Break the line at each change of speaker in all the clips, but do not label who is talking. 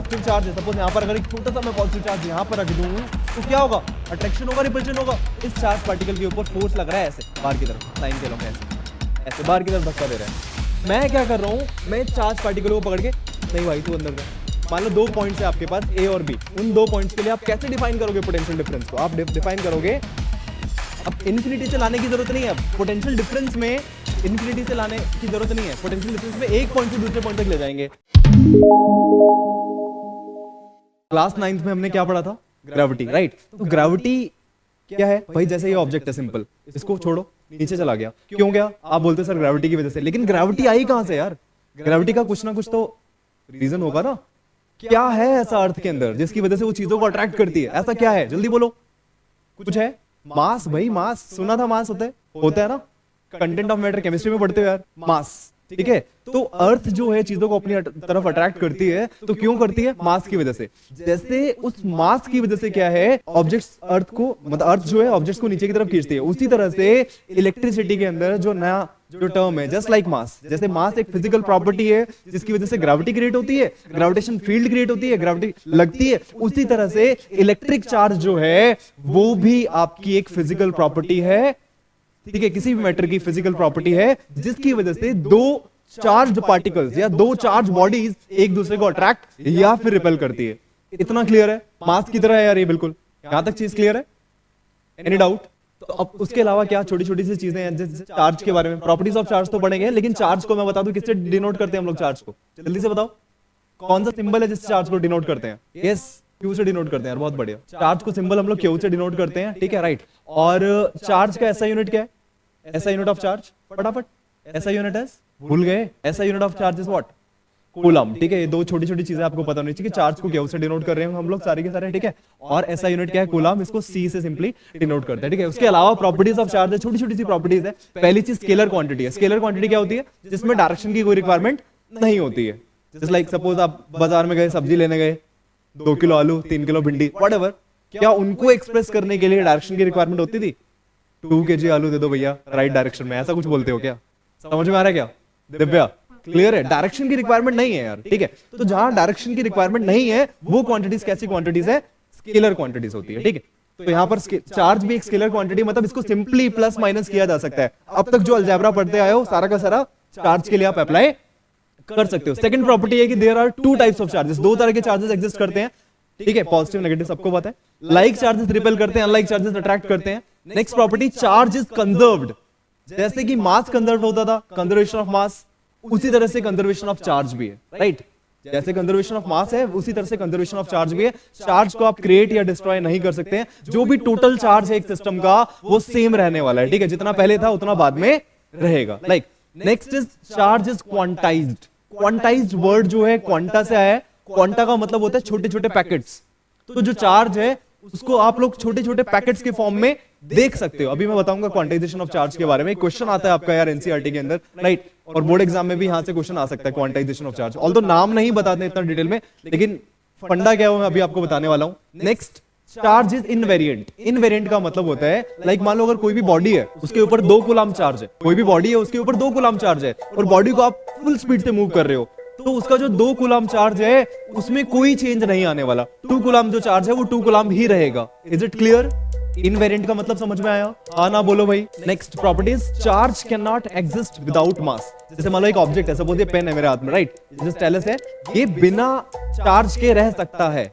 Positive charge है, suppose यहाँ पर अगर एक छोटा सा मैं पॉजिटिव चार्ज यहाँ पर रख दूँ तो क्या होगा, अट्रैक्शन होगा, रिपल्शन होगा। इस चार्ज पार्टिकल के ऊपर फोर्स लग रहा है ऐसे बाहर की तरफ, साइन के लोग ऐसे बाहर की तरफ धक्का दे रहा है। मैं क्या कर रहा हूँ, मैं चार्ज पार्टिकल को पकड़ के, नहीं भाई तू अंदर जा, मान लो 2 पॉइंट्स है आपके पास ए और बी, उन 2 पॉइंट्स के लिए आप कैसे डिफाइन करोगे पोटेंशियल डिफरेंस को, आप डिफाइन करोगे, अब इन्फिनिटी से लाने की जरूरत नहीं है, पोटेंशियल डिफरेंस में इन्फिनिटी से लाने की जरूरत नहीं है, पोटेंशियल डिफरेंस में एक पॉइंट से दूसरे पॉइंट तक ले जाएंगे। क्लास 9th में हमने क्या पढ़ा था, ग्रेविटी, राइट। तो ग्रेविटी क्या है भाई, जैसे ये ऑब्जेक्ट है सिंपल, इसको छोड़ो नीचे चला गया, क्यों गया, आप बोलते सर ग्रेविटी की वजह से, लेकिन ग्रेविटी आई कहां से यार, ग्रेविटी का कुछ ना कुछ तो रीजन होगा ना, क्या है ऐसा अर्थ के अंदर जिसकी वजह से वो चीजों को अट्रैक्ट करती है, ऐसा क्या है, जल्दी बोलो, कुछ है, मास भाई, मास सुना था, मास होता है ना, कंटेंट ऑफ मैटर केमिस्ट्री में पढ़ते हो यार, मास, ठीक है। तो अर्थ जो है चीजों को अपनी तरफ अट्रैक्ट करती है, तो क्यों करती है, मास की वजह से। जैसे उस मास की वजह से क्या है, ऑब्जेक्ट्स अर्थ को, मतलब अर्थ जो है ऑब्जेक्ट्स को नीचे की तरफ खींचती है, उसी तरह से इलेक्ट्रिसिटी के अंदर जो नया जो टर्म है, जस्ट लाइक मास, जैसे मास एक फिजिकल प्रॉपर्टी है जिसकी वजह से ग्रेविटी क्रिएट होती है, ग्रेविटेशन फील्ड क्रिएट होती है, ग्रेविटी लगती है, उसी तरह से इलेक्ट्रिक चार्ज जो है वो भी आपकी एक फिजिकल प्रॉपर्टी है, ठीक है, किसी भी मैटर की फिजिकल प्रॉपर्टी है, जिसकी वजह से 2 चार्ज पार्टिकल्स या 2 चार्ज बॉडीज एक दूसरे को अट्रैक्ट या फिर रिपेल करती है। इतना क्लियर है, मास की तरह है यार ये, बिल्कुल यहां तक चीज क्लियर है, एनी डाउट। तो अब उसके अलावा क्या छोटी छोटी सी चीजें हैं, जैसे चार्ज के बारे में, प्रॉपर्टीज ऑफ चार्ज तो पढ़ेंगे, लेकिन चार्ज को मैं बता दूं किससे डिनोट करते हैं हम लोग चार्ज को, जल्दी से बताओ, कौन सा सिंबल है जिससे चार्ज को डिनोट करते हैं, यस क्यू से डिनोट करते हैं, बहुत बढ़िया, चार्ज को सिंबल हम लोग क्यू से डिनोट करते हैं, ठीक है, राइट। और चार्ज का ऐसा यूनिट क्या है, ऐसा यूनिट ऑफ चार्ज, फटाफट, ऐसा यूनिट है, भूल गए, ऐसा unit of charge is what, coulomb, ठीक है। ये 2 छोटी छोटी चीजें आपको पता होनी चाहिए कि चार्ज को क्या से डिनोट कर रहे हैं हम लोग सारे के सारे, ठीक है। और ऐसा यूनिट क्या है, कूलम, इसको सी से सिंपली डिनोट करते हैं, ठीक है। उसके अलावा प्रॉपर्टीज ऑफ चार्ज है, छोटी छोटी सी प्रॉपर्टीज है। पहली चीज स्केलर क्वांटिटी है, स्केलर क्वांटिटी क्या होती है, जिसमें डायरेक्शन की कोई रिक्वायरमेंट नहीं होती है, जस्ट लाइक सपोज आप बाजार में गए, सब्जी लेने गए, 2 किलो आलू, 3 किलो भिंडी, व्हाटएवर, क्या उनको एक्सप्रेस करने के लिए डायरेक्शन की रिक्वायरमेंट होती थी, 2 kg आलू दे दो भैया राइट डायरेक्शन में, ऐसा कुछ बोलते हो क्या, समझ में आ रहा है क्या दिव्या, क्लियर है, डायरेक्शन की रिक्वायरमेंट नहीं है यार, ठीक है। तो जहां डायरेक्शन की रिक्वायरमेंट नहीं है वो क्वांटिटीज कैसी क्वांटिटीज है, स्केलर क्वांटिटीज होती है, ठीक है। तो यहाँ पर चार्ज भी एक स्केलर क्वांटिटी, मतलब इसको सिंपली प्लस माइनस किया जा सकता है। अब तक जो अलजेब्रा पढ़ते आए हो सारा का सारा चार्ज के लिए आप अप्लाई कर सकते हो। सेकंड प्रॉपर्टी है कि there are 2 types of charges, 2 तरह के चार्जेस एग्जिस्ट करते हैं, ठीक है, पॉजिटिव नेगेटिव सबको पता है। लाइक चार्जेस रिपेल करते हैं, अनलाइक चार्जेस अट्रैक्ट करते हैं। Next property, charge is conserved, जैसे कि मास कंजर्व होता था, कंजर्वेशन ऑफ मास, उसी तरह से कंजर्वेशन ऑफ चार्ज भी है, राइट। जैसे कंजर्वेशन ऑफ मास है उसी तरह से कंजर्वेशन ऑफ चार्ज भी है। चार्ज को आप क्रिएट या डिस्ट्रॉय नहीं कर सकते हैं, जो भी टोटल चार्ज है एक सिस्टम का वो सेम रहने वाला है, ठीक है, जितना पहले था उतना बाद में रहेगा। Like next is charge is quantized, quantized word जो है क्वांटा से आया है, क्वांटा का मतलब होता है छोटे छोटे पैकेट्स, तो जो चार्ज है उसको आप लोग छोटे छोटे पैकेट्स के फॉर्म में देख सकते हो। अभी मैं बताऊंगा क्वांटाइजेशन ऑफ चार्ज के बारे में, क्वेश्चन आता है आपका यार एनसीईआरटी के अंदर, राइट, और बोर्ड एग्जाम में भी यहां से क्वेश्चन आ सकता है क्वांटाइजेशन ऑफ चार्ज, ऑल्दो नाम नहीं बताते इतना डिटेल में, लेकिन फंडा क्या है मैं अभी आपको बताने वाला हूं। Next, charge is invariant, invariant का मतलब होता है लाइक मान लो अगर कोई भी बॉडी है उसके ऊपर 2 कूलम चार्ज है, कोई भी बॉडी है उसके ऊपर 2 कूलम चार्ज है, और बॉडी को आप फुल स्पीड से मूव कर रहे हो, तो उसका जो 2 कूलम चार्ज है उसमें कोई चेंज नहीं आने वाला, 2 कूलम जो चार्ज है वो 2 कूलम ही रहेगा। Is it clear? इनवेरिएंट का मतलब समझ में आया? हाँ ना बोलो भाई। Next properties, charge can not exist without mass. जैसे मान लो एक ऑब्जेक्ट है, सपोज ये पेन है मेरे हाथ में, राइट, जस्ट टेलस है, ये बिना चार्ज के रह सकता है,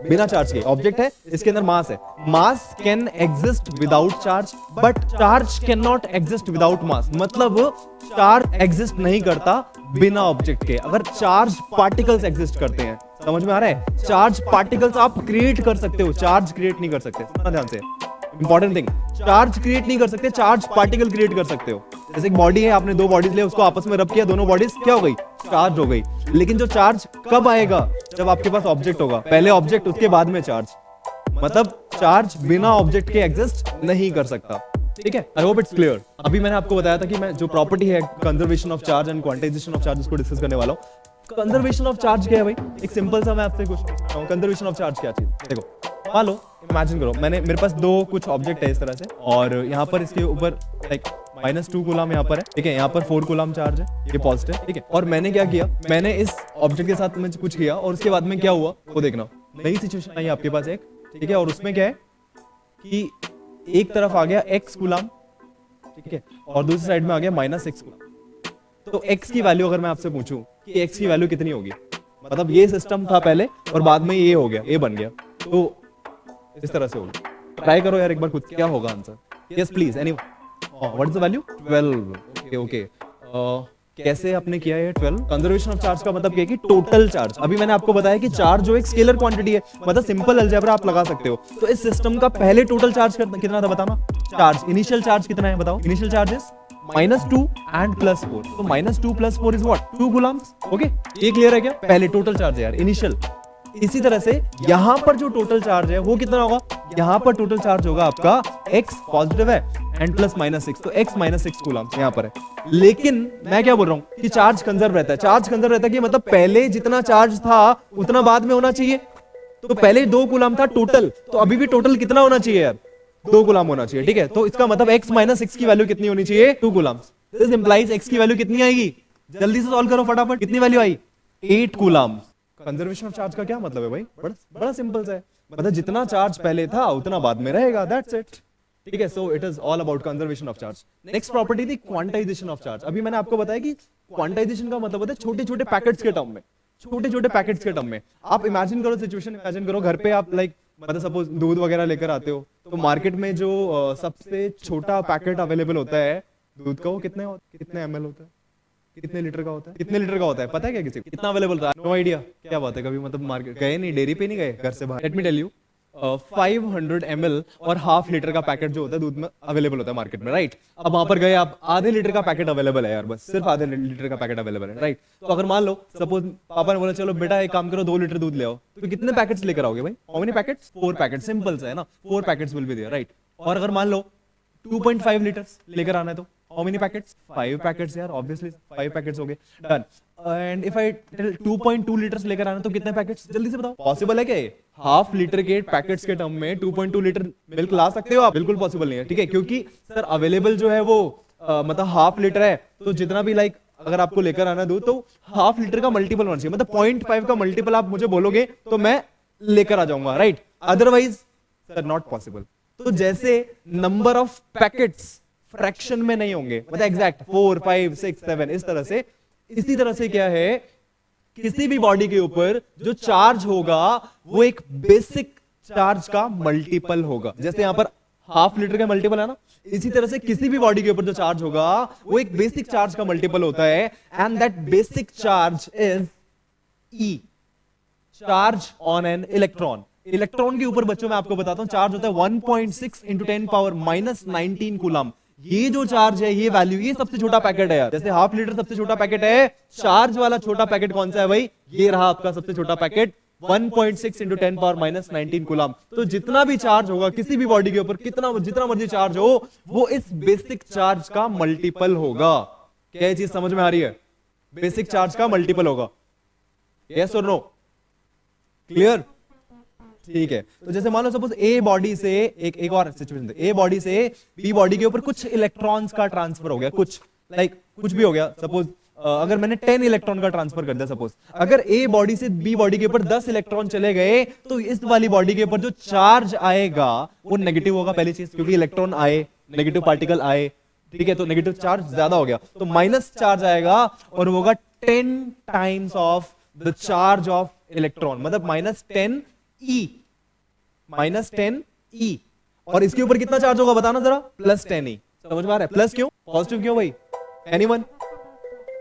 बिना चार्ज के ऑब्जेक्ट है, इसके अंदर मास है, mass can exist without charge, but charge can not exist without mass, मतलब चार्ज एग्जिस्ट नहीं करता बिना ऑब्जेक्ट के, अगर चार्ज पार्टिकल्स एग्जिस्ट करते हैं। समझ में आ रहा है? चार्ज पार्टिकल्स आप क्रिएट कर सकते हो, चार्ज क्रिएट नहीं कर सकते, सुनना ध्यान से, इंपॉर्टेंट थिंग, चार्ज क्रिएट नहीं कर सकते, चार्ज पार्टिकल क्रिएट कर सकते हो। जैसे एक बॉडी है, आपने 2 बॉडीज ले उसको आपस में रब किया, दोनों बॉडीज क्या हो गई, चार्ज हो गई, लेकिन जो चार्ज कब आएगा, जब आपके पास ऑब्जेक्ट होगा, पहले ऑब्जेक्ट उसके बाद में चार्ज, मतलब चार्ज बिना ऑब्जेक्ट के एग्जिस्ट नहीं कर सकता, ठीक है। I hope it's clear. अभी मैंने आपको बताया था कि मैं जो प्रॉपर्टी है conservation of charge and quantization of charge उसको डिस्कस करने वाला हूं। कंजर्वेशन ऑफ चार्ज क्या है भाई? एक सिंपल सा मैं आपसे क्वेश्चन पूछता हूं, कंजर्वेशन ऑफ चार्ज क्या चीज? देखो, मान लो, इमेजिन करो मेरे पास 2 कुछ ऑब्जेक्ट है इस तरह से, और यहाँ पर इसके ऊपर लाइक -2 कूलम यहाँ पर है, ठीक है, यहाँ पर 4 कूलम चार्ज है, ये पॉजिटिव, ठीक है। और मैंने क्या किया, मैंने इस ऑब्जेक्ट के साथ में कुछ किया और उसके बाद में क्या हुआ वो देखना। नई सिचुएशन आई आपके पास एक, ठीक है, और उसमें क्या है कि एक तरफ आ गया x कूलम, ठीक है, और दूसरी साइड में आ गया -6 कूलम। तो x की वैल्यू अगर मैं आपसे पूछूं कि x की वैल्यू कितनी होगी, मतलब ये सिस्टम था पहले और बाद में ये हो गया, ये बन गया, तो इस तरह से होगा। ट्राई करो यार एक बार खुद, क्या होगा answer. Yes please, any what is the value 12। Okay okay, कैसे आपने किया है 12? कंजर्वेशन ऑफ चार्ज का मतलब क्या है कि टोटल चार्ज। अभी मैंने आपको बताया कि चार्ज जो एक स्केलर क्वांटिटी है, मतलब सिंपल अलजेब्रा आप लगा सकते हो। तो इस सिस्टम का पहले टोटल चार्ज कितना था बताना। चार्ज, इनिशियल चार्ज कितना है बताओ। इनिशियल चार्ज इज -2 एंड +4, तो -2 + 4 इज व्हाट 2 कूलम्स। ओके, ये क्लियर है क्या? पहले टोटल चार्ज है यार, इनिशियल। इसी तरह से यहां पर जो टोटल चार्ज है वो कितना होगा, यहां पर टोटल चार्ज होगा आपका x पॉजिटिव है एंड +-6, तो x -6 कूलम यहां पर है। लेकिन मैं क्या बोल रहा हूं कि चार्ज कंजर्व रहता है। चार्ज कंजर्व रहता है कि मतलब पहले जितना चार्ज था उतना बाद में होना चाहिए। तो पहले 2 कूलम था टोटल, तो अभी भी टोटल कितना होना चाहिए यार, 2 कूलम होना चाहिए, ठीक है। तो इसका मतलब x -6 की वैल्यू कितनी होनी चाहिए, 2 कूलम। दिस इंप्लाइज x की वैल्यू कितनी आएगी, जल्दी से सॉल्व करो फटाफट, कितनी value I 8 coulomb. Conservation of charge का क्या मतलब है भाई, बड़ा सिंपल सा है, मतलब जितना चार्ज पहले था उतना बाद में रहेगा, दैट्स इट, ठीक है। So it is all about conservation of charge. Next property थी क्वांटाइजेशन ऑफ चार्ज। अभी मैंने आपको बताया कि क्वांटाइजेशन का मतलब होता है छोटे छोटे पैकेट्स के टर्म में, छोटे छोटे पैकेट्स के टर्म में। आप इमेजिन करो, सिचुएशन इमेजिन करो, घर पे आप लाइक मतलब सपोज दूध वगैरह लेकर आते हो, तो मार्केट में जो सबसे छोटा पैकेट अवेलेबल होता है दूध का, वो कितने ml होता है, कितने लीटर का होता है, कितने लीटर का होता है पता है क्या किसी को, कितना अवेलेबल होता है? नो आइडिया, क्या बात है, कभी मतलब मार्केट गए नहीं, डेयरी पे नहीं गए घर से बाहर। Let me tell you, 500 ml और ½ लीटर का पैकेट जो होता है दूध में अवेलेबल होता है मार्केट में, राइट। अब वहां पर गए आप, आधे लीटर का पैकेट अवेलेबल है यार, बस सिर्फ आधे लीटर का पैकेट अवेलेबल है, राइट। तो अगर मान लो सपोज पापा ने बोला चलो बेटा एक काम करो 2 लीटर दूध ले आओ, तो कितने पैकेट्स लेकर आओगे भाई? How many packets? 4 packet, simple सा है ना, 4 packets will be there, right. और अगर मान लो 2.5 लीटर्स लेकर आना है तो हाउ मेनी पैकेट्स? 5 पैकेट्स यार, ऑब्वियसली 5 पैकेट्स हो गए, done. And if I tell 2.2 litres लेकर आना तो कितने पैकेट्स, जल्दी से बताओ। पॉसिबल है क्या ½ लीटर के पैकेट्स के टर्म में 2.2 लीटर मिल्क ला सकते हो आप? बिल्कुल पॉसिबल नहीं है, ठीक है, क्योंकि सर अवेलेबल जो है वो मतलब ½ लीटर है, तो जितना भी लाइक अगर आपको लेकर आना दूध तो ½ लीटर का मल्टीपल होना चाहिए, मतलब 0.5 का मल्टीपल आप मुझे बोलोगे तो मैं लेकर आ जाऊंगा, right. Otherwise sir not possible. तो जैसे नंबर ऑफ पैकेट्स फ्रैक्शन में नहीं होंगे, मतलब एग्जैक्ट 4, 5, 6, 7 इस तरह से, इसी तरह से क्या है, किसी भी बॉडी के ऊपर जो चार्ज होगा वो एक बेसिक चार्ज का मल्टीपल होगा। जैसे यहां पर ½ लीटर का मल्टीपल है ना, इसी तरह से किसी भी बॉडी के ऊपर जो चार्ज होगा वो एक बेसिक चार्ज का मल्टीपल होता है, and that basic charge is E, charge on an electron. Electron के ऊपर बच्चों मैं आपको बताता हूं चार्ज होता है 1.6 × 10⁻⁻19 कूलम। ये जो चार्ज है, ये वैल्यू, ये सबसे छोटा पैकेट है यार। जैसे ½ लीटर सबसे छोटा पैकेट है, चार्ज वाला छोटा पैकेट कौन सा है भाई? ये रहा आपका सबसे छोटा पैकेट, 1.6 × 10⁻⁻19 कूलम। तो जितना भी चार्ज होगा किसी भी बॉडी के ऊपर, जितना मर्जी चार्ज हो, वो इस बेसिक चार्ज का मल्टीपल होगा। क्या ये चीज समझ में आ रही है? बेसिक चार्ज का मल्टीपल होगा, यस और नो, क्लियर? ठीक है। तो जैसे मान लो सपोज ए बॉडी से एक और सिचुएशन है, ए बॉडी से बी बॉडी के ऊपर कुछ इलेक्ट्रॉन्स का ट्रांसफर हो गया, कुछ लाइक कुछ भी हो गया। सपोज अगर मैंने 10 इलेक्ट्रॉन का ट्रांसफर कर दिया, सपोज अगर ए बॉडी से बी बॉडी के ऊपर 10 इलेक्ट्रॉन चले गए, तो इस वाली बॉडी के ऊपर जो चार्ज आएगा वो नेगेटिव होगा, पहली चीज, क्योंकि इलेक्ट्रॉन आए, नेगेटिव पार्टिकल आए, ठीक है, तो नेगेटिव चार्ज ज्यादा हो गया, तो माइनस चार्ज आएगा और होगा 10 times of the charge of electron, मतलब -10E, -10E। और इसके ऊपर कितना चार्ज होगा बताना जरा? +10E। समझ में आ रहा है? प्लस क्यों, पॉजिटिव क्यों भाई? एनीवन?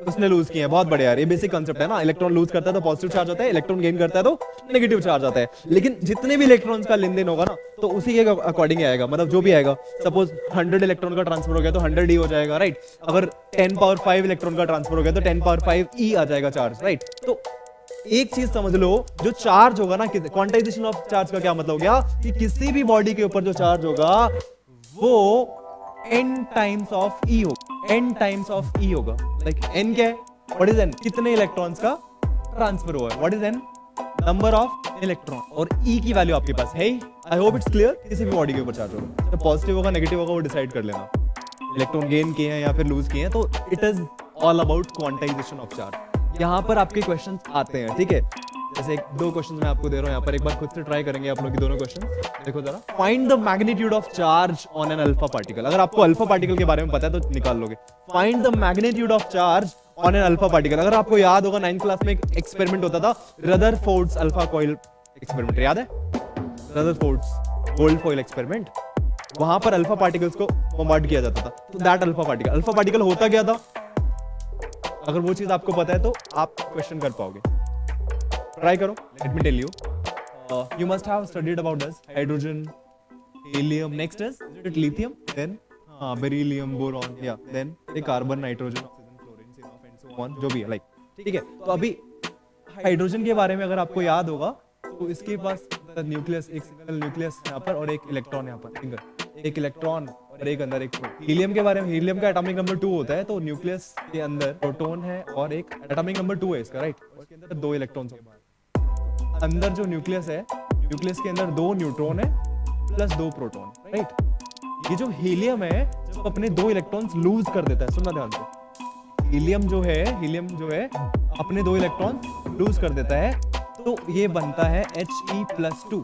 उसने लूज किया है, बहुत बढ़िया यार, ये बेसिक कांसेप्ट है ना। इलेक्ट्रॉन लूज करता है तो पॉजिटिव चार्ज आता है, इलेक्ट्रॉन गेन करता है तो नेगेटिव चार्ज आता है। लेकिन जितने भी इलेक्ट्रॉन्स का लेन देन होगा ना, तो उसी के अकॉर्डिंग आएगा, मतलब जो भी आएगा। सपोज 100 इलेक्ट्रॉन का ट्रांसफर हो गया तो 100E हो जाएगा, राइट। अगर 10⁻5 इलेक्ट्रॉन का ट्रांसफर हो गया तो 10⁻5E आ जाएगा चार्ज, राइट। तो एक चीज समझ लो, जो चार्ज होगा ना, क्वांटाइजेशन ऑफ चार्ज का क्या मतलब हो गया कि किसी भी बॉडी के ऊपर जो चार्ज होगा वो n टाइम्स ऑफ E होगा, n टाइम्स ऑफ E होगा। लाइक n क्या है? What is n? कितने इलेक्ट्रॉन्स का ट्रांसफर हुआ है, what is n? Number of electron. और E की वैल्यू आपके पास है। I hope it's clear. किसी भी बॉडी के ऊपर चार्ज होगा, तो पॉजिटिव होगा, नेगेटिव होगा, वो डिसाइड कर लेना। इलेक्ट्रॉन गेन किए हैं या फिर लूज किए हैं, तो it is all about quantization of charge. यहाँ पर आपके क्वेश्चन आते हैं, ठीक है। जैसे दो क्वेश्चन मैं आपको दे रहा हूँ यहाँ पर, एक बार खुद से ट्राई करेंगे आप लोग की दोनों क्वेश्चन। देखो जरा, find the magnitude of charge on an alpha particle. अगर आपको अल्फा पार्टिकल के बारे में पता है तो निकाल लोगे। Find the magnitude of charge on an alpha particle. अगर आपको याद होगा 9th क्लास में एक एक्सपेरिमेंट होता था, रदरफोर्ड्स अल्फा कॉइल एक्सपेरिमेंट, याद है? Rutherford's gold foil experiment. वहां पर अल्फा पार्टिकल्स को बॉम्बार्ड किया जाता था। तो दैट अल्फा पार्टिकल होता क्या था? अगर वो चीज आपको पता है तो आप क्वेश्चन कर पाओगे। ट्राई करो, let me tell you. You must have studied about this, hydrogen, helium, next is it lithium, then beryllium, boron, या then carbon, nitrogen, oxygen, chlorine, silicon and so on, जो भी है लाइक, ठीक है। तो अभी हाइड्रोजन के बारे में अगर आपको याद होगा तो इसके पास न्यूक्लियस, एक सिंगल न्यूक्लियस यहाँ पर और एक इलेक्ट्रॉन यहाँ पर, सिंगल एक इलेक्ट्रॉन और एक अंदर एक प्रोटॉन। हीलियम के बारे में, हीलियम का एटॉमिक नंबर 2 होता है, तो न्यूक्लियस के अंदर प्रोटॉन है और एक एटॉमिक नंबर 2 है इसका, राइट। उसके अंदर 2 इलेक्ट्रॉन्स हैं। अंदर जो न्यूक्लियस है, न्यूक्लियस के अंदर 2 न्यूट्रॉन है प्लस 2 प्रोटॉन, राइट। ये जो हीलियम है जब अपने 2 इलेक्ट्रॉन्स लूज कर देता है, सुनना ध्यान से, हीलियम जो है अपने 2 इलेक्ट्रॉन लूज कर देता है, तो ये बनता है He+2,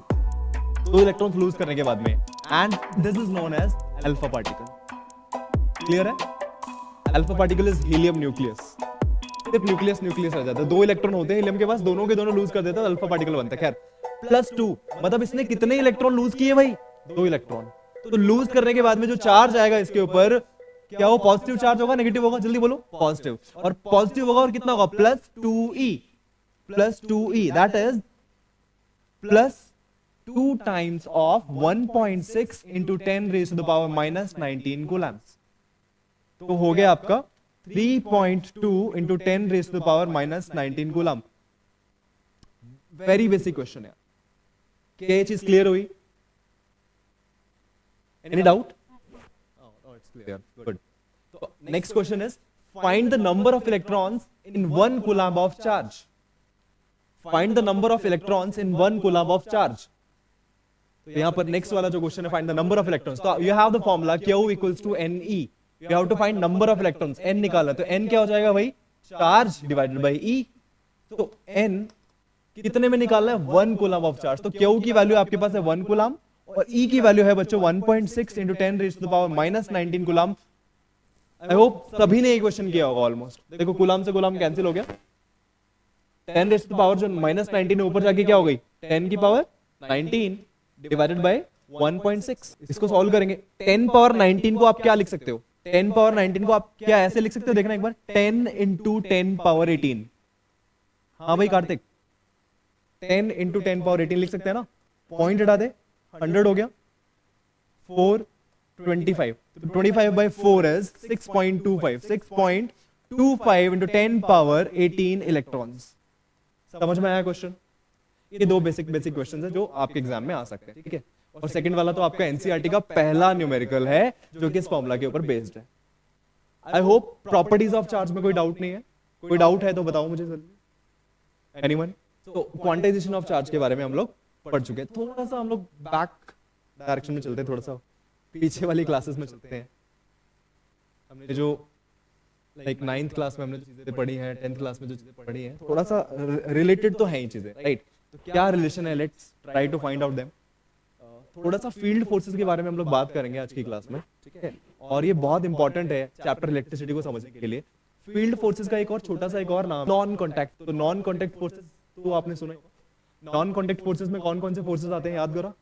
2 इलेक्ट्रॉन्स लूज करने के बाद में, and this is known as alpha particle. Clear है? Alpha particle is helium nucleus. सिर्फ न्यूक्लियस रह जाता है, 2 इलेक्ट्रॉन होते हैं हीलियम के पास, दोनों के दोनों लूज कर देता है, अल्फा पार्टिकल बनता है। खैर, +2 मतलब इसने कितने इलेक्ट्रॉन लूज किए भाई? 2 इलेक्ट्रॉन। तो लूज करने के बाद में जो चार्ज आएगा इसके ऊपर, क्या वो पॉजिटिव चार्ज होगा, नेगेटिव होगा? जल्दी बोलो। पॉजिटिव। और पॉजिटिव होगा और कितना होगा? +2e, that is +2 times of 1.6 into 10 raised to the power -19 coulombs। तो हो गया आपका 3.2 into 10 raised to the power -19 coulomb। Very basic question है। क्या ये चीज क्लियर हुई? Any doubt? It's clear. Good. So next question is, find the number of electrons in 1 coulomb of charge। Find the number of electrons in 1 coulomb of charge। तो यहाँ पर next वाला जो क्वेश्चन है, find the number of electrons। तो you have the formula Q equals to Ne। You have to find number of electrons। N निकाला तो N क्या हो जाएगा भाई? Charge divided by E। तो N कितने में निकालना है? 1 coulomb of charge। तो Q की वैल्यू आपके पास है 1 coulomb और E की वैल्यू है बच्चों 1.6 into 10 raised to the power -19 coulomb। I hope सभी ने ये क्वेश्चन किया होगा ऑलमोस्ट। देखो कूलम से कूलम कैंसिल हो गया, 10 रेज़ टू पावर जो -19 ऊपर जाके क्या हो गई? 10 की पावर 19 डिवाइडेड बाय 1.6। इसको सॉल्व करेंगे। 10 पावर 19 को आप क्या लिख सकते हो? 10 पावर 19 को आप क्या ऐसे लिख सकते हो? देखना एक बार, 10 into 10 पावर 18। हाँ भाई कार्तिक, 10 into 10 पावर 18 लिख सकते हैं ना? पॉइंट हटा दे, 100 हो गया, 4 25, तो 25 by 4 is 6.25, 6.25 into 10 power 18 electrons. समझ में आया क्वेश्चन? ये दो बेसिक क्वेश्चंस है जो आपके एग्जाम में आ सकते हैं, ठीक है। और सेकंड वाला तो आपका एनसीईआरटी का पहला न्यूमेरिकल है जो कि इस फॉर्मूला के ऊपर बेस्ड है। I hope properties of charge में कोई डाउट नहीं है। कोई डाउट है तो बताओ मुझे जल्दी। एनीवन? तो क्वांटाइजेशन ऑफ चार्ज के बारे में हम लोग पढ़ चुके हैं। थोड़ा सा हम लोग बैक डायरेक्शन में चलते हैं, थोड़ा सा पीछे वाली क्लासेस में चलते हैं। हमने जो लाइक 9th क्लास में हमने चीजें पढ़ी हैं, 10th क्लास में जो चीजें पढ़ी हैं, थोड़ा सा रिलेटेड तो है ही चीजें, राइट? तो क्या रिलेशन है? Let's try to find out them. थोड़ा सा फील्ड फोर्सेस के बारे में हम लोग बात करेंगे आज की क्लास में, ठीक है। और ये बहुत इंपॉर्टेंट है चैप्टर इलेक्ट्रिसिटी को समझने के लिए। फील्ड फोर्सेस का एक और छोटा सा एक और नाम, नॉन कॉन्टैक्ट। तो नॉन कॉन्टैक्ट फोर्सेस तो आपने सुना ही। नॉन कॉन्टैक्ट फोर्सेस में कौन कौन से फोर्सेस आते हैं याद करो?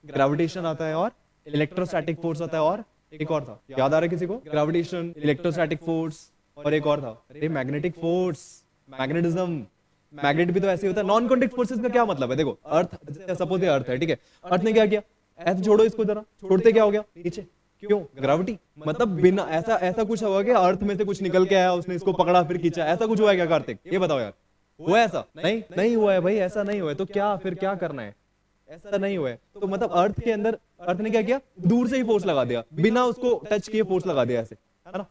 ग्रेविटेशन आता है और इलेक्ट्रोस्टैटिक फोर्स आता है और एक और था, याद आ रहा है किसी को? ग्रेविटेशन, इलेक्ट्रोस्टैटिक फोर्स और एक और था, अरे मैग्नेटिक फोर्स, मैग्नेटिज्म। मैग्नेट भी तो ऐसे होता है। नॉन कॉन्टैक्ट फोर्सेस का क्या मतलब है? देखो अर्थ, सपोज ये अर्थ है, ठीक है। अर्थ ने क्या किया? ऐसे छोड़ो इसको जरा, छोड़ते क्या हो गया? नीचे। क्यों? ग्रेविटी। मतलब बिना ऐसा कुछ हुआ कि अर्थ में से कुछ निकल के आया, उसने इसको पकड़ा फिर खींचा, ऐसा कुछ हुआ है क्या कार्तिक? ये बताओ यार, हुआ ऐसा? नहीं हुआ है भाई, ऐसा नहीं हुआ है। तो क्या फिर क्या करना है? ऐसा नहीं हुआ है। तो मतलब अर्थ के अंदर अर्थ ने क्या किया? दूर से ही फोर्स लगा दिया, बिना उसको टच किए फोर्स लगा दिया ऐसे, है ना?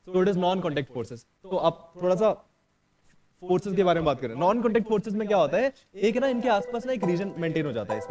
So it is non contact forces. तो आप थोड़ा सा फोर्सेस के बारे में बात करें। नॉन कॉन्टैक्ट फोर्सेस में क्या होता है? एक ना इनके आसपास ना एक रीजन मेंटेन हो जाता है इस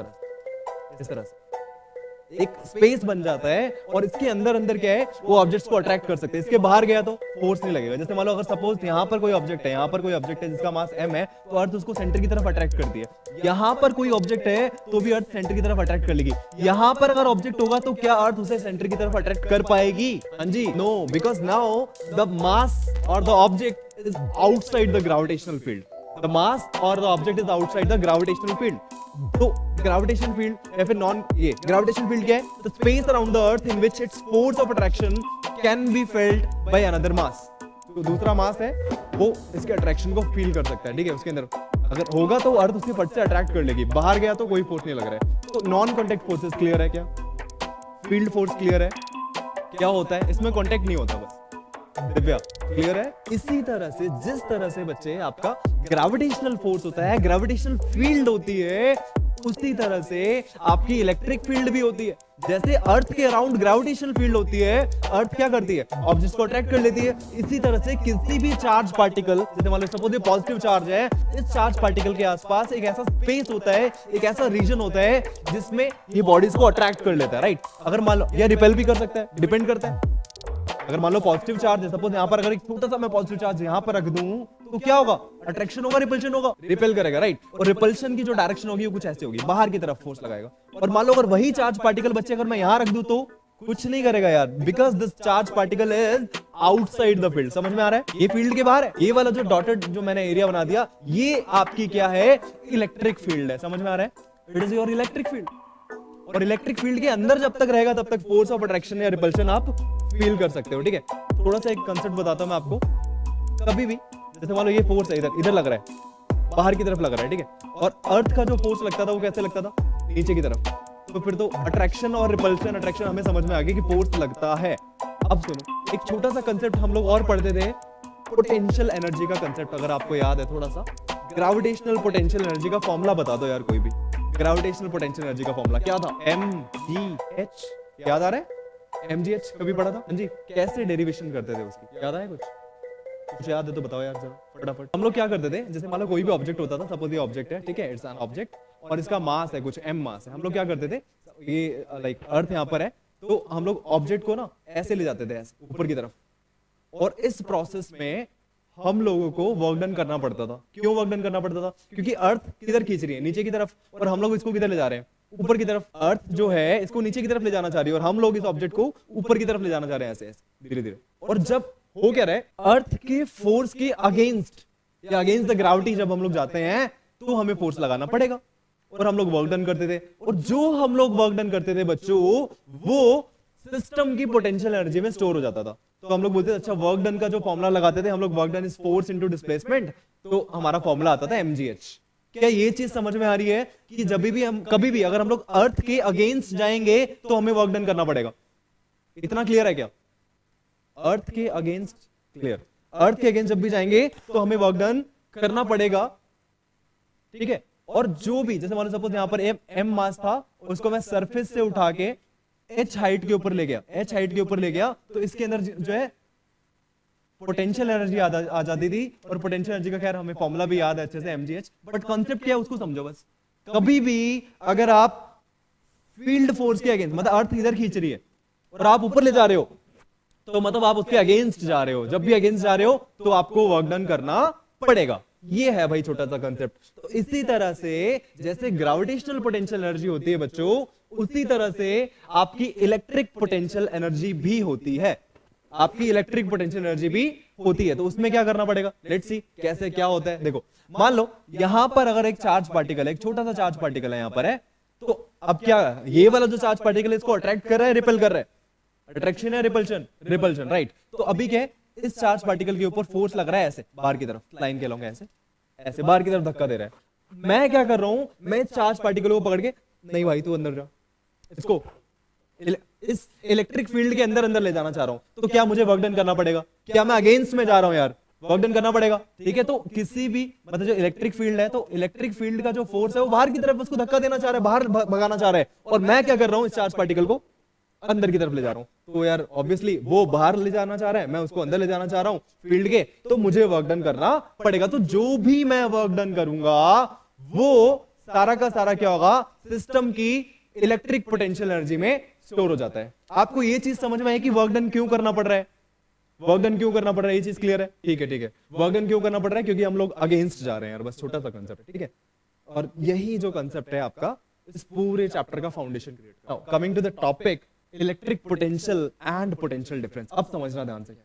तरह से, एक स्पेस बन जाता है और इसके अंदर अंदर क्या है, वो ऑब्जेक्ट्स को अट्रैक्ट कर सकते हैं। इसके बाहर गया तो फोर्स नहीं लगेगा। जैसे मान लो अगर सपोज यहाँ पर कोई ऑब्जेक्ट है, यहाँ पर कोई ऑब्जेक्ट है जिसका मास m है, तो अर्थ उसको सेंटर की तरफ अट्रैक्ट करती है। यहाँ पर कोई ऑब्जेक्ट है तो भी अर्थ सेंटर की तरफ अट्रैक्ट कर लेगी। यहाँ पर अगर ऑब्जेक्ट होगा तो क्या अर्थ उसे सेंटर की तरफ अट्रैक्ट कर पाएगी? हाँ जी, no, because now the mass or the object is outside the gravitational field. The mass or the object is outside the gravitational field. तो gravitational field या फिर ये gravitational field क्या है? The space around the earth in which its force of attraction can be felt by another mass. तो दूसरा मास है वो इसके अट्रैक्शन को फील कर सकता है, ठीक है। उसके अंदर अगर होगा तो अर्थ उसके फट से अट्रैक्ट कर लेगी, बाहर गया तो कोई फोर्स नहीं लग रहा है। तो नॉन कॉन्टेक्ट फोर्सेस क्लियर है क्या? फील्ड फोर्स क्लियर है? क्या होता है इसमें? कॉन्टेक्ट नहीं होता बस। दिव्या क्लियर है? इसी तरह से जिस तरह से बच्चे आपका ग्रेविटेशनल फोर्स होता है, ग्रेविटेशनल फील्ड होती है, उसी तरह से आपकी इलेक्ट्रिक फील्ड भी होती है। जैसे अर्थ के अराउंड ग्रेविटेशनल फील्ड होती है, अर्थ क्या करती है? ऑब्जेक्ट्स को अट्रैक्ट कर लेती है। इसी तरह से किसी भी चार्ज पार्टिकल, जैसे मान लो सपोज ये पॉजिटिव चार्ज है, इस चार्ज पार्टिकल के आसपास एक ऐसा स्पेस होता है, एक ऐसा रीजन होता है जिसमें ये बॉडीज को अट्रैक्ट कर लेता है, राइट। अगर मान लो या रिपेल भी कर सकता है, डिपेंड करता है। अगर मान लो पॉजिटिव चार्ज है, सपोज यहाँ पर अगर एक छोटा सा मैं पॉजिटिव चार्ज यहाँ पर रख दूं तो क्या होगा? अट्रैक्शन होगा, रिपल्शन होगा? रिपेल करेगा, राइट। और रिपल्शन की जो डायरेक्शन होगी वो कुछ ऐसे होगी, बाहर की तरफ फोर्स लगाएगा। और मान लो अगर वही चार्ज पार्टिकल बच्चे अगर मैं यहाँ रख दूं तो कुछ नहीं करेगा यार, because this charge particle is outside the field. समझ में आ रहा है? ये फील्ड के बाहर है। ये वाला जो डॉटेड जो मैंने एरिया बना दिया, ये आपकी क्या है? इलेक्ट्रिक फील्ड है। समझ में आ रहा है? It is your electric field. और इलेक्ट्रिक फील्ड के अंदर जब तक रहेगा तब तक फोर्स ऑफ अट्रैक्शन या रिपल्शन आप फील कर सकते हो, ठीक है। थोड़ा सा एक कंसेप्ट बताता हूं मैं आपको। कभी भी जैसे मान लो ये फोर्स है, इधर लग रहा है, बाहर की तरफ लग रहा है, ठीक है। और अर्थ का जो फोर्स लगता था वो कैसे लगता था? नीचे की तरफ। तो फिर तो अट्रैक्शन और रिपल्शन, अट्रैक्शन हमें समझ में आ गया कि फोर्स लगता है। अब सुनो, एक छोटा सा कंसेप्ट हम लोग और पढ़ते थे, पोटेंशियल एनर्जी का कंसेप्ट, अगर आपको याद है थोड़ा सा। ग्रेविटेशनल पोटेंशियल एनर्जी का फॉर्मूला बता दो यार कोई भी। ग्रेविटेशनल पोटेंशियल एनर्जी का फॉर्मूला क्या था? mgh। याद आ रहा है? mgh कभी पढ़ा था? हाँ जी। कैसे डेरिवेशन करते थे उसकी? याद आया कुछ याद है तो बताओ यार जरा फटाफट। हम लोग क्या करते थे, जैसे मान लो कोई भी ऑब्जेक्ट होता था, सपोज ये ऑब्जेक्ट है, ठीक है, इट्स एन ऑब्जेक्ट और इसका मास है कुछ m मास है। हम लोग क्या करते थे, ये लाइक अर्थ यहाँ पर है, तो हम लोग ऑब्जेक्ट को ना ऐसे ले जाते थे, ऐसे ऊपर की तरफ। और इस प्रोसेस में हम लोगों को वर्क डन करना पड़ता था। क्यों वर्क डन करना पड़ता था? क्योंकि अर्थ किधर खींच रही है? नीचे की तरफ। और हम लोग इसको किधर ले जा रहे हैं? ऊपर की तरफ। अर्थ जो है इसको नीचे की तरफ ले जाना चाह रही है और हम लोग इस ऑब्जेक्ट को ऊपर की तरफ ले जाना चाह रहे हैं, ऐसे ऐसे धीरे धीरे। और जब हो क्या रहे, अर्थ के फोर्स के अगेंस्ट या अगेंस्ट द ग्रेविटी जब हम लोग जाते हैं तो हमें फोर्स लगाना पड़ेगा। और हम लोग वर्क डन करते थे। और जो हम लोग वर्क डन करते थे बच्चों, वो सिस्टम की पोटेंशियल एनर्जी में स्टोर हो जाता था। तो हम लोग बोलते थे अच्छा, वर्क डन का जो फॉर्मूला लगाते थे हम लोग, work done is force into displacement, तो हमारा फॉर्मूला आता था mgh। क्या ये चीज समझ में आ रही है कि जब भी हम कभी भी अगर हम लोग अर्थ के अगेंस्ट जाएंगे तो हमें वर्क डन करना पड़ेगा? इतना क्लियर है क्या? अर्थ के अगेंस्ट क्लियर। अर्थ के अगेंस्ट जब भी जाएंगे तो हमें वर्क डन करना पड़ेगा, ठीक है। और जो भी जैसे मान लो सपोज यहां पर m मास था, उसको मैं सरफेस से उठा के h हाइट के ऊपर ले गया, h हाइट के ऊपर ले गया, तो इसके अंदर जो है पोटेंशियल एनर्जी आ जाती थी। और पोटेंशियल एनर्जी का खैर हमें फॉर्मूला भी याद है अच्छे से, mgh। बट कॉन्सेप्ट क्या है उसको समझो बस। कभी भी अगर आप फील्ड फोर्स के अगेंस्ट, मतलब अर्थ इधर खींच रही है और आप ऊपर ले जा रहे हो, तो मतलब आप उसके अगेंस्ट जा रहे हो। जब भी अगेंस्ट जा रहे हो तो आपको वर्क डन करना पड़ेगा। ये है भाई छोटा सा कंसेप्ट। तो इसी तरह से जैसे ग्रेविटेशनल पोटेंशियल एनर्जी होती है बच्चों, उसी तरह से आपकी इलेक्ट्रिक पोटेंशियल एनर्जी भी होती है। आपकी इलेक्ट्रिक पोटेंशियल एनर्जी भी होती है। तो उसमें क्या करना पड़ेगा, लेट्स सी कैसे क्या होता है। देखो मान लो यहां पर अगर एक चार्ज पार्टिकल है, एक छोटा सा चार्ज पार्टिकल है यहां पर है, तो अब क्या ये वाला जो चार्ज पार्टिकल है इसको अट्रैक्ट कर रहा है, रिपेल कर रहा है? अट्रैक्शन है रिपल्शन? Repulsion, right. तो अभी क्या है, इस चार्ज पार्टिकल के ऊपर फोर्स लग रहा है ऐसे बाहर की तरफ, लाइन के लॉन्ग ऐसे ऐसे बाहर की तरफ धक्का दे रहा है। मैं क्या कर रहा हूं, मैं चार्ज पार्टिकल को पकड़ के, नहीं भाई तू अंदर जा, इसको इस इलेक्ट्रिक फील्ड के अंदर अंदर ले जाना चाह रहा हूं। तो क्या मुझे वर्क डन करना पड़ेगा? क्या मैं अगेंस्ट में जा रहा हूं यार? वर्क डन करना पड़ेगा, ठीक है। तो किसी भी मतलब जो इलेक्ट्रिक फील्ड है, तो इलेक्ट्रिक फील्ड का जो फोर्स है वो बाहर की तरफ उसको धक्का देना चाह रहा है, बाहर भगाना चाह रहा है। और मैं क्या कर रहा हूं, इस चार्ज पार्टिकल को अंदर की तरफ ले जा रहा हूं। तो यार ऑब्वियसली वो बाहर ले जाना चाह रहा है, मैं उसको अंदर ले जाना चाह रहा हूं फील्ड के, तो मुझे वर्क डन करना पड़ेगा। तो जो भी मैं वर्क डन करूंगा वो सारा का सारा क्या होगा, सिस्टम की इलेक्ट्रिक पोटेंशियल एनर्जी में स्टोर हो जाता है। आपको ये चीज समझ में है कि वर्क डन क्यों करना पड़ रहा है, वर्क डन क्यों करना पड़ रहा है, ये चीज क्लियर है? ठीक है ठीक है, वर्क डन क्यों करना पड़ रहा है? क्योंकि हम लोग अगेंस्ट जा रहे हैं यार, बस छोटा सा कंसेप्ट है, ठीक है। और यही जो कंसेप्ट है आपका इस पूरे चैप्टर का फाउंडेशन क्रिएट करता है। Coming to the topic electric potential and potential difference, अब समझना ध्यान से,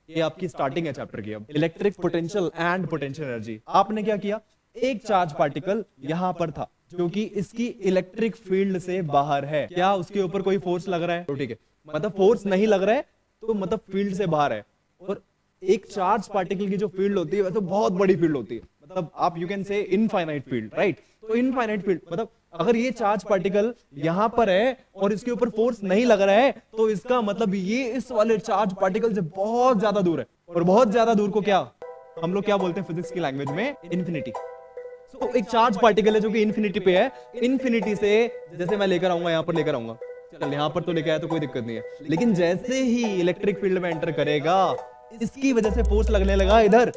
ये आपकी स्टार्टिंग है चैप्टर की। अब electric potential and potential energy, आपने क्या किया, एक चार्ज पार्टिकल यहां पर था जो कि इसकी इलेक्ट्रिक फील्ड से बाहर है, क्या उसके ऊपर कोई फोर्स लग रहा है? तो ठीक है, मतलब फोर्स नहीं लग रहा है तो मतलब फील्ड से बाहर है। और एक चार्ज पार्टिकल की जो फील्ड होती है वैसे बहुत बड़ी फील्ड होती है, मतलब आप you can say infinite field, right? तो इनफाइनाइट फील्ड मतलब अगर ये चार्ज पार्टिकल यहां पर है और इसके ऊपर फोर्स नहीं लग रहा है तो इसका मतलब ये इस वाले चार्ज पार्टिकल से बहुत ज्यादा दूर है। और बहुत ज्यादा दूर को क्या हम लोग क्या बोलते हैं फिजिक्स की लैंग्वेज में? इन्फिनिटी। तो एक चार्ज पार्टिकल है जो कि इन्फिनिटी पे है, इन्फिनिटी से जैसे मैं लेकर आऊंगा, यहां पर लेकर आऊंगा, चल यहां पर तो लेकर आया तो कोई दिक्कत नहीं है, लेकिन जैसे ही इलेक्ट्रिक फील्ड में एंटर करेगा इसकी वजह से फोर्स लगने लगा इधर,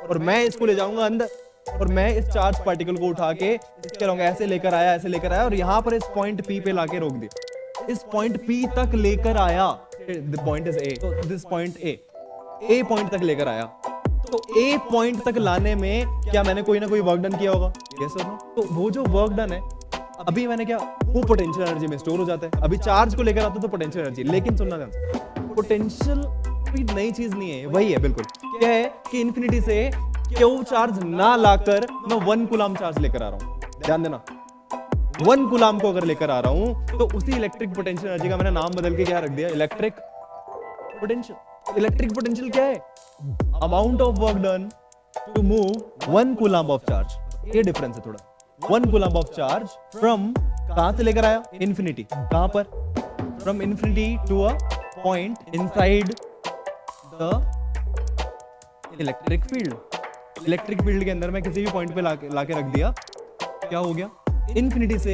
और मैं इसको ले जाऊंगा अंदर, और मैं इस चार्ज पार्टिकल को उठा के क्या करूंगा, ऐसे लेकर आया, ऐसे लेकर आया, और यहां पर इस पॉइंट पी पे लाके रोक दिया, इस पॉइंट पी तक लेकर आया, द पॉइंट इज ए, तो दिस पॉइंट ए पॉइंट तक लेकर आया। तो ए पॉइंट तक लाने में क्या मैंने कोई ना कोई वर्क डन किया होगा? यस और नो? तो वो जो वर्क डन है अभी मैंने क्या, वो पोटेंशियल एनर्जी में स्टोर हो जाता है। अभी चार्ज को लेकर आता तो पोटेंशियल एनर्जी, लेकिन सुनना ध्यान से, पोटेंशियल कोई नई चीज नहीं है, वही है बिल्कुल। क्या है कि इन्फिनिटी से क्यू चार्ज ना लाकर मैं 1 कूलम चार्ज लेकर आ रहा हूं, ध्यान देना, 1 कूलम को अगर लेकर आ रहा हूं तो उसी इलेक्ट्रिक पोटेंशियल एनर्जी का मैंने नाम बदल के क्या रख दिया, इलेक्ट्रिक पोटेंशियल। इलेक्ट्रिक पोटेंशियल क्या है? Amount of work done to move 1 coulomb of charge, ये डिफरेंस है थोड़ा। 1 कूलम ऑफ चार्ज फ्रॉम कहां से लेकर आया, इन्फिनिटी, कहां पर, from infinity to a point inside the electric field. Electric field के अंदर मैं किसी भी पॉइंट पे लाके रख दिया, क्या हो गया, इन्फिनिटी से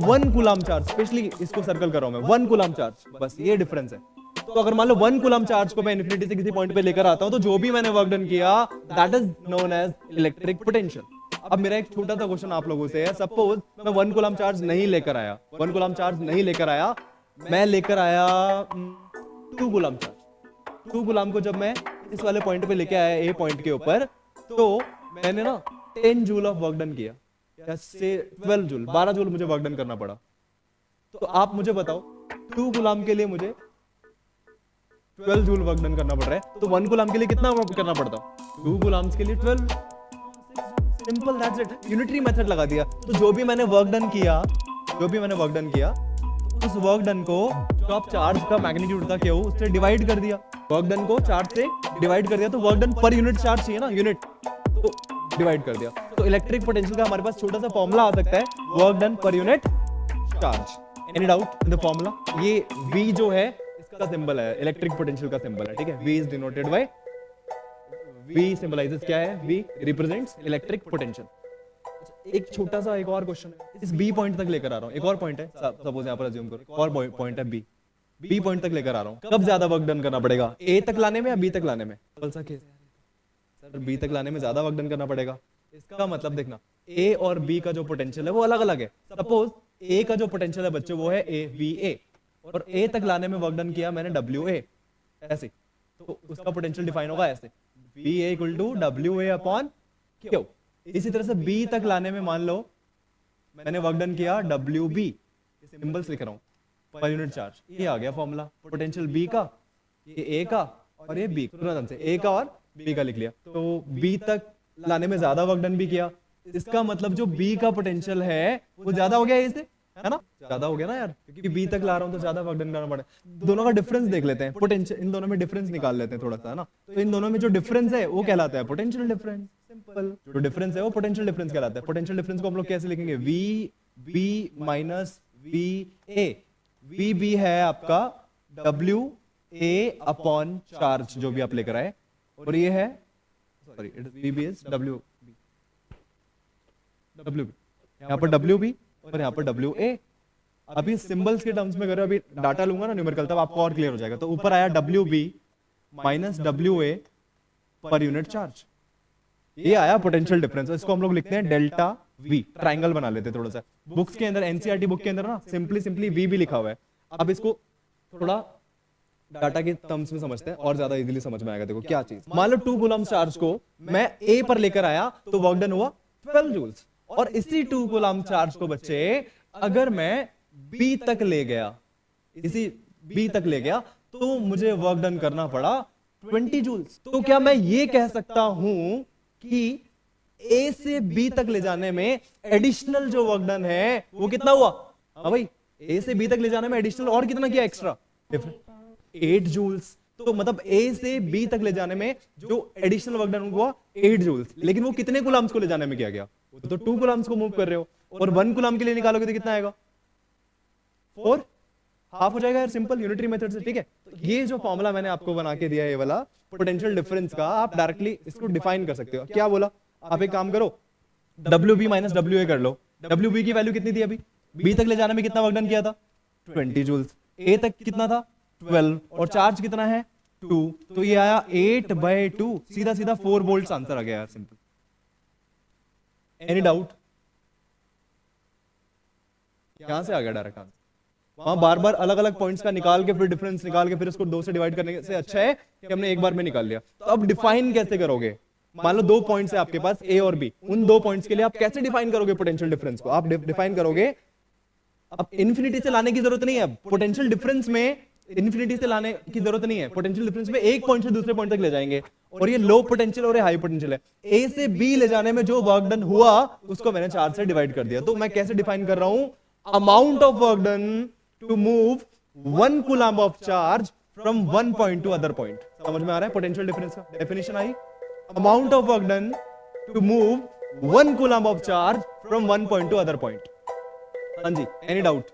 1 कूलम चार्ज, स्पेशली इसको सर्कल कर रहा हूं मैं, 1 कूलम चार्ज, बस ये डिफरेंस है। तो अगर मान लो 1 कूलम चार्ज को मैं इन्फिनिटी से किसी पॉइंट पे लेकर आता हूं तो जो भी मैंने वर्क डन किया that is known as electric potential. अब मेरा एक छोटा सा क्वेश्चन आप लोगों से है, सपोज मैं 1 कूलम चार्ज नहीं लेकर आया, 1 कूलम चार्ज नहीं लेकर आया, मैं लेकर आया 2 कूलम चार्ज। 2 कूलम को जब मैं इस वाले पॉइंट पे लेके आया, ए पॉइंट के ऊपर, तो मैंने ना 10 जूल ऑफ वर्क डन किया, या से 12 जूल, 12 जूल मुझे वर्क डन करना पड़ा। तो आप मुझे बताओ 2 कूलम के लिए मुझे 12 जूल वर्क डन करना पड़ रहा है, तो 1 कूलम के लिए कितना वर्क करना पड़ता? 2 कूलम्स के लिए 12, simple that's it, unitary method लगा दिया। तो जो भी मैंने वर्क डन किया, उस वर्क डन को जो आप चार्ज का मैग्नीट्यूड था क्यों, उससे डिवाइड कर दिया, वर्क डन को चार्ज से डिवाइड कर दिया, तो work done per unit charge चाहिए ना, यूनिट, तो डिवाइड कर दिया। तो इलेक्ट्रिक पोटेंशियल का हमारे पास छोटा सा फॉर्मूला आ सकता है, work done per unit charge. Any doubt in the formula? ये V जो है इसका सिंबल है, इलेक्ट्रिक पोटेंशियल का सिंबल है, ठीक है। V is denoted by, V symbolizes क्या है, V रिप्रेजेंट्स इलेक्ट्रिक पोटेंशियल। एक छोटा सा एक और क्वेश्चन है, इस B पॉइंट तक लेकर आ रहा हूं, एक और पॉइंट है, सपोज यहां पर अज्यूम करो, एक और पॉइंट है B पॉइंट तक लेकर आ रहा हूं, कब ज्यादा वर्क डन करना पड़ेगा, A तक लाने में या B तक लाने में? कौन सा केस सर, B तक लाने में ज्यादा वर्क डन करना पड़ेगा। इसका मतलब देखना, A और B का जो पोटेंशियल है वो अलग अलग है। सपोज A का जो पोटेंशियल है बच्चों वो है VA, और A तक लाने में वर्क डन किया मैंने WA, ऐसे, तो उसका पोटेंशियल डिफाइन होगा ऐसे, VA equal to WA upon Q। इसी तरह से B तक लाने में मान लो मैंने वर्क डन किया WB, सिंबल्स लिख रहा हूं, पर यूनिट चार्ज, ये आ गया फॉर्मूला, पोटेंशियल B का, ये A का, और ये B, से A का और B का लिख लिया। तो B तक लाने में ज्यादा वर्क डन भी किया, इसका मतलब जो B का पोटेंशियल है वो ज्यादा हो गया इससे, है ना, ज्यादा हो गया ना यार, क्योंकि B तक ला रहा हूं तो ज्यादा वर्क डन करना पड़े। दोनों का डिफरेंस देख लेते हैं, पोटेंशियल, इन दोनों में डिफरेंस निकाल लेते हैं थोड़ा सा, है ना। तो इन दोनों में जो डिफरेंस है वो कहलाता है पोटेंशियल डिफरेंस, सिंपल, जो डिफरेंस है वो पोटेंशियल डिफरेंस कहलाता है। पोटेंशियल डिफरेंस को हम लोग कैसे लिखेंगे, VB माइनस VA, VB है आपका WA अपॉन चार्ज जो भी आप लेकर आए, और ये है, सॉरी VB इज WB, यहाँ पर WB और यहाँ पर WA। अभी सिंबल्स के टर्म्स में अगर अभी डाटा लूंगा ना न्यूमेरिकल, तब आपको और क्लियर हो जाएगा। तो ऊपर आया WB minus WA per unit charge, ये आया पोटेंशियल डिफरेंस, इसको हम लोग लिखते हैं डेल्टा वी, ट्राइंगल बना लेते थोड़ा सा। बुक्स के अंदर, एनसीईआरटी बुक के अंदर ना सिंपली वी भी लिखा हुआ है। अब इसको थोड़ा डाटा के टर्म्स में समझते हैं और ज्यादा इजीली समझ में आएगा। देखो क्या चीज, मान लो 2 कूलम चार्ज को मैं ए पर लेकर आया तो वर्क डन हुआ 12 जूल्स, और इसी 2 कूलम चार्ज को बच्चे अगर मैं बी तक ले गया, इसी बी तक ले गया, तो मुझे वर्क डन करना पड़ा 20 जूल्स। तो क्या मैं ये कह सकता हूं कि ए से बी तक ले जाने में एडिशनल जो वर्क डन है वो कितना हुआ? हाँ भाई, ए से बी तक ले जाने में एडिशनल और कितना किया एक्स्ट्रा? 8 जूल्स। तो मतलब ए से बी तक ले जाने में जो एडिशनल वर्क डन हुआ 8 जूल्स। लेकिन वो कितने कूलम्स को ले जाने में किया गया? तो 2 कूलम्स को मूव कर रहे हो, और 1 कूलम के लिए निकालोगे तो कितना आएगा? 4, हाफ हो जाएगा यार, सिंपल यूनिटरी मेथड से। ठीक है, तो ये जो फॉर्मूला मैंने आपको बना के दिया है, ये वाला पोटेंशियल डिफरेंस का, आप डायरेक्टली इसको डिफाइन कर सकते हो। क्या बोला? आप एक काम करो, WB माइनस WA कर लो। WB की वैल्यू कितनी थी अभी? बी तक ले जाने में कितना वर्क डन किया था? 20 जूल्स। ए तक कितना था? 12, और चार्ज कितना है? 2, तो ये आया 8/2, सीधा सीधा 4 वोल्ट आंसर आ गया यार, सिंपल। Any doubt? यहां से आ गया डायरेक्ट आंसर। वहां बार बार अलग अलग पॉइंट्स का निकाल के फिर डिफरेंस निकाल के फिर इसको 2 से डिवाइड करने से अच्छा है कि हमने एक बार में निकाल लिया। तो अब डिफाइन कैसे करोगे? मान लो 2 पॉइंट्स है आपके पास, ए और बी। उन 2 पॉइंट्स के लिए आप कैसे डिफाइन करोगे पोटेंशियल डिफरेंस को? आप डिफाइन करोगे, अब इन्फिनिटी से लाने की जरूरत नहीं है। पोटेंशियल डिफरेंस में इन्फिनिटी से लाने की जरूरत नहीं है। पोटेंशियल डिफरेंस में एक पॉइंट से दूसरे पॉइंट तक ले जाएंगे, और ये लो पोटेंशियल और ये हाई पोटेंशियल है। ए से बी ले जाने में जो वर्क डन हुआ उसको मैंने 4 से डिवाइड कर दिया। तो मैं कैसे डिफाइन कर रहा हूं? Amount of work done to move 1 coulomb of charge from 1 point to other point. समझ में आ रहा है पोटेंशियल डिफरेंस का डेफिनेशन आई? Amount of work done to move 1 coulomb of charge from 1 point to other point. हाँ जी, any doubt?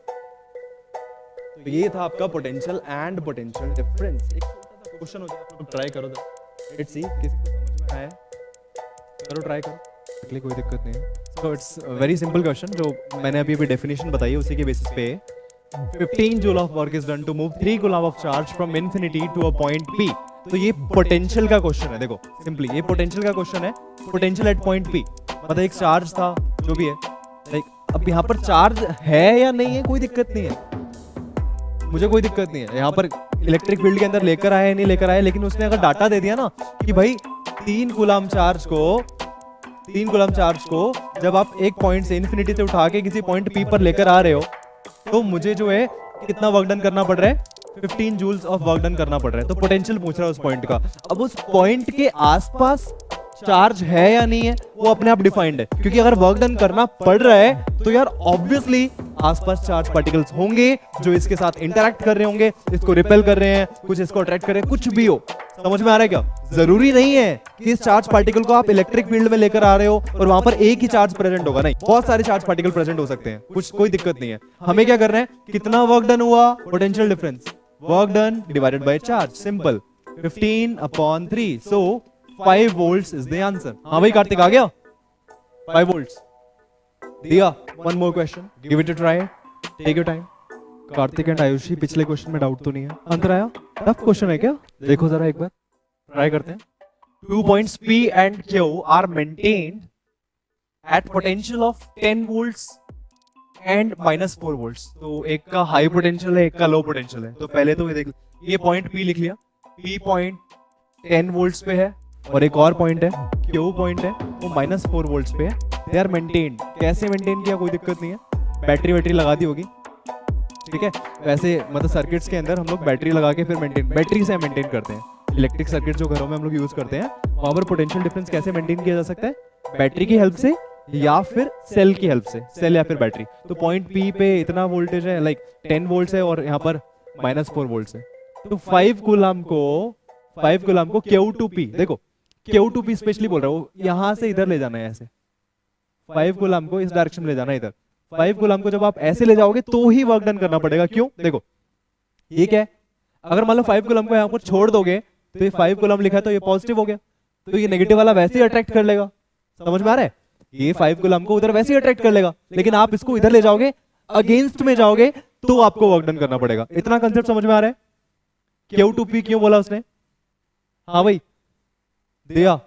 तो ये था आपका पोटेंशियल एंड पोटेंशियल डिफरेंस। एक छोटा सा क्वेश्चन हो गया, आप ट्राई करो, लेट्स सी किसी को समझ में आया। करो, ट्राई करो, कोई दिक्कत नहीं है। So it's very simple question, जो मैंने अभी डेफिनेशन बताई है उसी के बेसिस पे 15 joule of work is done to move 3 coulomb of charge from infinity to a point P। तो ये पोटेंशियल का क्वेश्चन है। देखो सिंपली ये पोटेंशियल का क्वेश्चन है, पोटेंशियल एट पॉइंट P। मतलब एक चार्ज था, जो भी है, लाइक अब यहाँ पर चार्ज है या नहीं है कोई दिक्कत नहीं है, मुझे कोई दिक्कत नहीं है। यहाँ पर इलेक्ट्रिक फील्ड के अंदर लेकर आया नहीं लेकर आया, लेकिन उसने अगर डाटा दे दिया ना कि भाई 3 कूलम चार्ज को जब आप एक पॉइंट से इन्फिनिटी से उठा के किसी पॉइंट P पर लेकर आ रहे हो, तो मुझे जो है कितना वर्क डन करना पड़ रहा है? 15 जूल्स ऑफ वर्क डन करना पड़ रहा है। तो पोटेंशियल पूछ रहा है उस पॉइंट का। अब उस पॉइंट के आसपास चार्ज है या नहीं है वो अपने आप डिफाइंड है, क्योंकि अगर वर्क डन करना पड़ रहा है तो यार ऑब्वियसली आसपास चार्ज पार्टिकल्स होंगे जो इसके साथ इंटरैक्ट कर रहे होंगे, इसको रिपेल कर रहे हैं, कुछ इसको अट्रैक्ट कर रहे हैं, कुछ भी हो। समझ में आ रहा है क्या? जरूरी नहीं है कि इस चार्ज पार्टिकल को आप इलेक्ट्रिक फील्ड में लेकर आ रहे हो और वहां पर एक ही चार्ज प्रेजेंट होगा, नहीं, बहुत सारे चार्ज पार्टिकल प्रेजेंट हो सकते हैं, कुछ कोई दिक्कत नहीं है। हमें क्या करना है? कितना वर्क डन हुआ? Potential difference, work done divided by charge, simple 15/3। So 5 volts is the answer। हाँ भाई कार्तिक आ गया? 5 volts दिया। One more question, give it a try, take your time। Kartik and Ayushi, पिछले क्वेश्चन में डाउट तो नहीं है? अंतर आया? टफ क्वेश्चन है क्या? देखो जरा एक बार, ट्राई करते हैं। 2 points P and Q are maintained at potential of 10 volts and -4 volts। तो एक का हाई पोटेंशियल है, एक का लो पोटेंशियल है। तो पहले तो ये देख, ये पॉइंट P लिख लिया, P पॉइंट 10 volts पे है, और एक और पॉइंट है Q पॉइंट है वो -4 वोल्ट्स पे है। They are maintained. कैसे मेंटेन किया कोई दिक्कत नहीं है, बैटरी लगा दी होगी, ठीक है। वैसे मतलब सर्किट्स के अंदर हम लोग बैटरी लगा के फिर बैटरी से मेंटेन करते हैं। इलेक्ट्रिक सर्किट जो घरों में हम लोग यूज करते हैं, वहां पर पोटेंशियल डिफरेंस कैसे मेंटेन किया जा सकता है? बैटरी की हेल्प से या फिर सेल की हेल्प से, सेल या फिर बैटरी। तो पॉइंट P पे इतना वोल्टेज है, लाइक 10 वोल्ट्स है, और यहाँ पर -4 वोल्ट्स है। तो 5 कूलम को Q2P, देखो Q2P स्पेशली बोल रहा हूँ, यहां से इधर ले जाना है, ऐसे 5 कूलम को इस डायरेक्शन में ले जाना है इधर। 5 कूलम को जब आप ऐसे ले जाओगे तो ही वर्क डन करना पड़ेगा। क्यों? देखो ये क्या है, अगर मान लो 5 कूलम को यहाँ पर छोड़ दोगे तो ये 5 कूलम लिखा है तो ये पॉजिटिव हो गया, तो ये नेगेटिव वाला वैसे ही अट्रैक्ट कर लेगा। समझ में आ रहा है? ये 5 कूलम को उधर वैसे ही अट्रैक्ट कर लेगा, लेकिन आप इसको इधर ले जाओगे, अगेंस्ट में जाओगे, तो आपको वर्क डन करना पड़ेगा। इतना कंसेप्ट समझ में आ रहा है? Q2P क्यों बोला उसने? हाँ भाई दिया,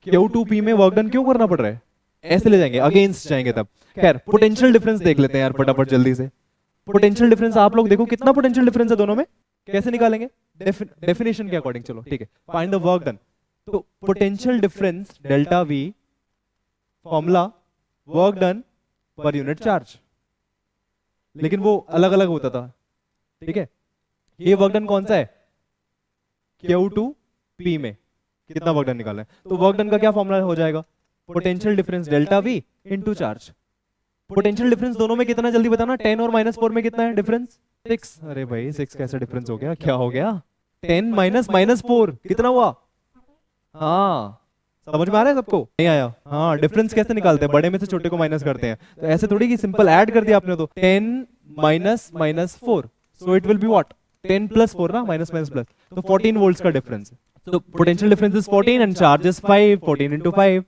Q2P में वर्क डन क्यों करना पड़ रहा है? ऐसे ले जाएंगे, अगेंस्ट जाएंगे तब। खैर पोटेंशियल डिफरेंस देख लेते हैं यार फटाफट जल्दी से। पोटेंशियल डिफरेंस आप लोग देखो कितना पोटेंशियल डिफरेंस है दोनों में, कैसे निकालेंगे? डेफिनेशन के अकॉर्डिंग, चलो ठीक है, फाइंड द वर्क डन। तो potential difference delta we, formula work done per unit charge, लेकिन वो अलग अलग होता था, ठीक है। ये वर्क डन कौन सा है? Q2P में कितना वर्क डन निकालना है, तो वर्क डन का क्या फॉर्मूला हो जाएगा? Potential difference delta we into charge. Potential difference दोनों में कितना, जल्दी बताना। 10 और -4 में कितना है डिफरेंस? 6। अरे भाई 6 कैसे डिफरेंस हो गया, क्या हो गया? 10 माइनस -4 कितना हुआ? हाँ समझ में आ रहा है सबको? नहीं आया? हाँ, डिफरेंस कैसे निकालते हैं? बड़े में से छोटे को माइनस करते हैं, तो ऐसे थोड़ी कि सिंपल ऐड कर दिया आपने, तो 10 minus -4, so it will be what? 10 plus 4 ना, माइनस माइनस प्लस, तो 14 वोल्ट्स का डिफरेंस है। तो potential difference is 14 and charge is 5, 14 into 5,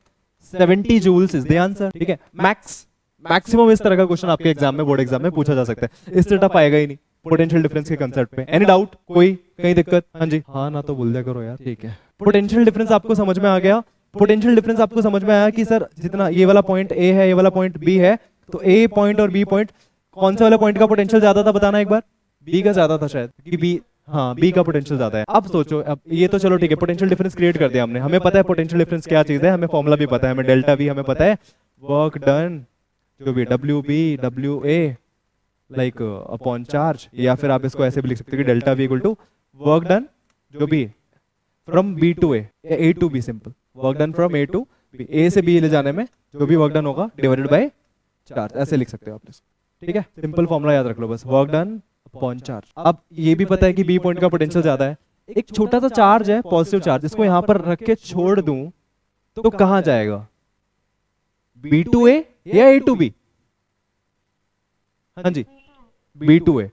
70 joules is the answer, ठीक है। मैक्सिमम इस तरह का क्वेश्चन आपके एग्जाम में, बोर्ड एग्जाम में पूछा जा सकता है, इससे टफ आएगा ही नहीं पोटेंशियल डिफरेंस के कंसेप्ट पे। एनी डाउट, कोई कहीं दिक्कत? हाँ जी, हाँ ना तो बोल दिया करो यार, ठीक है। पोटेंशियल डिफरेंस आपको समझ में आ गया? पोटेंशियल डिफरेंस आपको समझ में आया कि सर जितना ये वाला पॉइंट ए है, ये वाला पॉइंट बी है, तो ए पॉइंट और बी पॉइंट, कौन से वाले पॉइंट का पोटेंशियल ज्यादा था बताना एक बार? बी का ज्यादा था शायद, कि बी, हाँ बी का पोटेंशियल ज्यादा है। अब सोचो, अब ये तो चलो ठीक है, पोटेंशियल डिफरेंस क्रिएट कर दिया हमने, हमें पता है पोटेंशियल डिफरेंस क्या चीज है, हमें फॉर्मूला भी पता है, हमें डेल्टा वी हमें पता है, वर्क डन जो भी W B W A like upon charge, या फिर आप इसको ऐसे भी लिख सकते हो कि delta v equal to work done जो भी from b to a to b, simple work done from a to b, a से बी ले जाने में जो भी वर्क डन होगा डिवाइडेड बाय चार्ज, ऐसे लिख सकते हो आप, ठीक है। सिंपल फॉर्मूला याद रख लो बस, वर्क डन अपॉन चार्ज। अब ये भी पता है कि बी पॉइंट का पोटेंशियल ज्यादा है, एक छोटा सा चार्ज है पॉजिटिव चार्ज, इसको यहां पर रख के छोड़ दूं तो कहां जाएगा? बी टू ए या ए टू बी? हाँ जी, बी टू ए।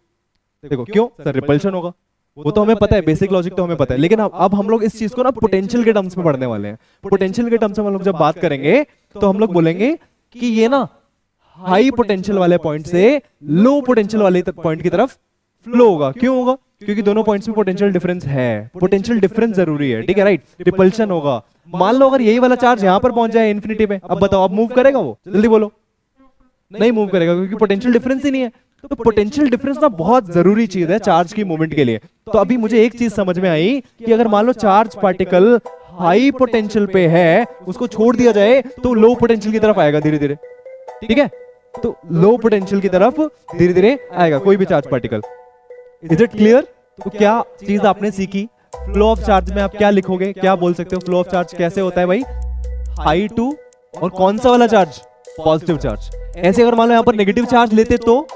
देखो क्यों सर, रिपल्शन होगा, वो तो हमें पता है, बेसिक लॉजिक तो हमें पता है, लेकिन अब हम लोग इस चीज को ना पोटेंशियल के टर्म्स में पढ़ने वाले हैं। पोटेंशियल के टर्म्स में हम लोग जब बात करेंगे तो हम लोग बोलेंगे कि ये ना हाई पोटेंशियल वाले पॉइंट से लो पोटेंशियल वाले पॉइंट की तरफ फ्लो होगा। क्यों होगा? क्योंकि दोनों पॉइंट्स में पोटेंशियल डिफरेंस है, पोटेंशियल डिफरेंस जरूरी है, ठीक है, राइट। रिपल्शन होगा। मान लो अगर यही वाला चार्ज यहां पर पहुंच जाए इन्फिनिटी में, अब बताओ अब मूव करेगा वो? जल्दी बोलो। नहीं मूव करेगा, क्योंकि पोटेंशियल डिफरेंस ही नहीं है। तो पोटेंशियल डिफरेंस ना बहुत जरूरी चीज है चार्ज की मूवमेंट के लिए। तो अभी मुझे एक चीज समझ में आई कि अगर मान लो चार्ज पार्टिकल हाई पोटेंशियल पे है, उसको छोड़ दिया जाए तो लो पोटेंशियल की तरफ आएगा धीरे धीरे, ठीक है। तो लो पोटेंशियल की तरफ धीरे धीरे आएगा कोई भी charge particle. Is it clear? तो क्या चीज आपने सीखी? फ्लो ऑफ चार्ज में आप क्या लिखोगे, क्या बोल सकते हो? फ्लो ऑफ चार्ज कैसे होता है भाई? हाई टू, और कौन सा वाला चार्ज? Positive charge. ऐसे अगर मान लो यहां पर नेगेटिव चार्ज लेते तो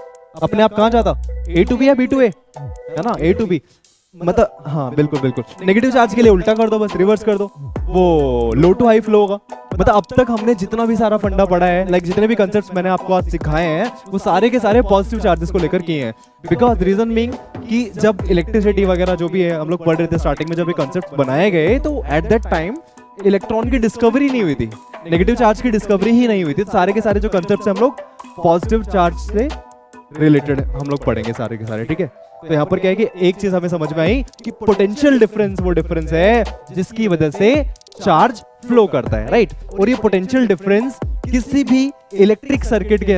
अपने आप कहां जाता? ए टू बी या बी टू ए, है ना, ए टू बी, मतलब हाँ बिल्कुल बिल्कुल। नेगेटिव चार्ज के लिए उल्टा कर दो, बस रिवर्स कर दो, वो लो टू हाई फ्लो होगा। मतलब अब तक हमने जितना भी सारा फंडा पढ़ा है, लाइक जितने भी कंसेप्ट्स मैंने आपको आज सिखाए हैं, वो सारे के सारे पॉजिटिव चार्जेस को लेकर किए हैं। बिकॉज रीजन बीइंग कि जब इलेक्ट्रिसिटी वगैरह जो भी है हम लोग पढ़ रहे थे स्टार्टिंग में, जब ये कंसेप्ट बनाए गए तो एट दैट टाइम इलेक्ट्रॉन की डिस्कवरी नहीं हुई थी, नेगेटिव चार्ज की डिस्कवरी ही नहीं हुई थी। सारे के सारे जो कंसेप्ट हम लोग पॉजिटिव चार्ज से रिलेटेड हम लोग पढ़ेंगे सारे के सारे, ठीक है। तो यहाँ पर क्या है कि एक चीज हमें समझ में आई कि पोटेंशियल डिफरेंस वो डिफरेंस है जिसकी वजह से चार्ज फ्लो करता है, राइट। और ये पोटेंशियल डिफरेंस किसी भी इलेक्ट्रिक सर्किट के